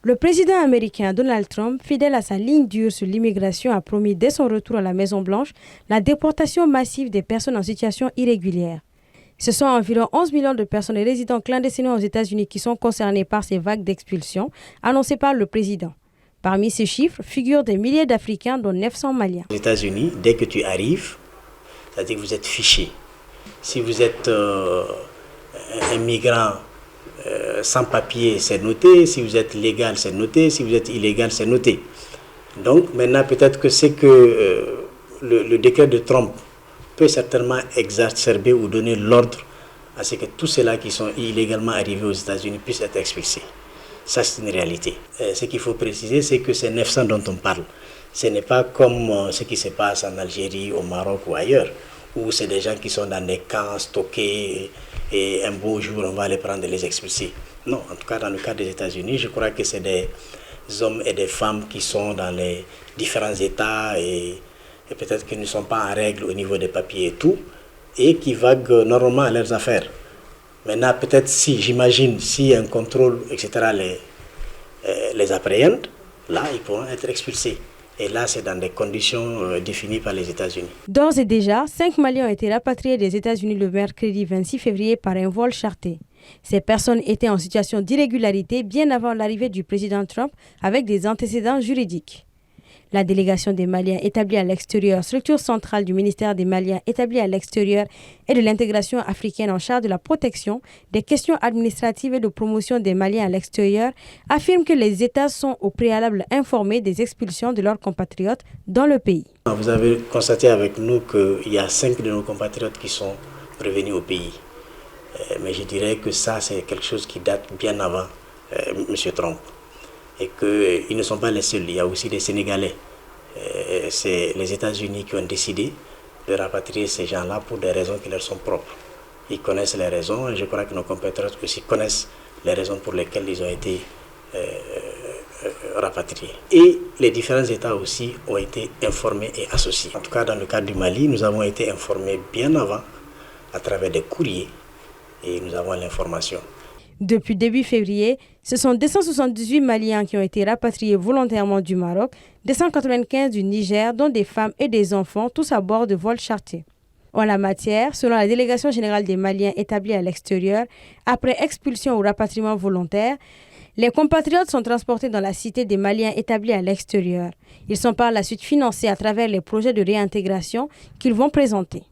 Le président américain Donald Trump, fidèle à sa ligne dure sur l'immigration, a promis dès son retour à la Maison-Blanche la déportation massive des personnes en situation irrégulière. Ce sont environ 11 millions de personnes résidant clandestinement aux États-Unis qui sont concernées par ces vagues d'expulsion annoncées par le président. Parmi ces chiffres figurent des milliers d'Africains, dont 900 Maliens. Aux États-Unis, dès que tu arrives, c'est-à-dire que vous êtes fiché. Si vous êtes un migrant sans papier, c'est noté. Si vous êtes légal, c'est noté. Si vous êtes illégal, c'est noté. Donc maintenant, peut-être que c'est que le décret de Trump peut certainement exacerber ou donner l'ordre à ce que tous ceux-là qui sont illégalement arrivés aux États-Unis puissent être expulsés. Ça, c'est une réalité. Ce qu'il faut préciser, c'est que ces 900 dont on parle, ce n'est pas comme ce qui se passe en Algérie, au Maroc ou ailleurs, où c'est des gens qui sont dans des camps stockés et un beau jour, on va les prendre et les expulser. Non, en tout cas, dans le cas des États-Unis, je crois que c'est des hommes et des femmes qui sont dans les différents États et peut-être qu'ils ne sont pas en règle au niveau des papiers et tout, et qui vaguent normalement à leurs affaires. Maintenant, peut-être si un contrôle, etc., les appréhende, là, ils pourront être expulsés. Et là, c'est dans des conditions définies par les États-Unis. D'ores et déjà, 5 Maliens ont été rapatriés des États-Unis le mercredi 26 février par un vol charté. Ces personnes étaient en situation d'irrégularité bien avant l'arrivée du président Trump avec des antécédents juridiques. La délégation des Maliens établis à l'extérieur, structure centrale du ministère des Maliens établis à l'extérieur et de l'intégration africaine en charge de la protection, des questions administratives et de promotion des Maliens à l'extérieur, affirme que les États sont au préalable informés des expulsions de leurs compatriotes dans le pays. Vous avez constaté avec nous qu'il y a 5 de nos compatriotes qui sont revenus au pays. Mais je dirais que ça, c'est quelque chose qui date bien avant M. Trump. Et qu'ils ne sont pas les seuls. Il y a aussi des Sénégalais. C'est les États-Unis qui ont décidé de rapatrier ces gens-là pour des raisons qui leur sont propres. Ils connaissent les raisons et je crois que nos compatriotes aussi connaissent les raisons pour lesquelles ils ont été rapatriés. Et les différents États aussi ont été informés et associés. En tout cas, dans le cas du Mali, nous avons été informés bien avant à travers des courriers et nous avons l'information. Depuis début février, ce sont 278 Maliens qui ont été rapatriés volontairement du Maroc, 295 du Niger, dont des femmes et des enfants, tous à bord de vols chartés. En la matière, selon la délégation générale des Maliens établis à l'extérieur, après expulsion ou rapatriement volontaire, les compatriotes sont transportés dans la cité des Maliens établis à l'extérieur. Ils sont par la suite financés à travers les projets de réintégration qu'ils vont présenter.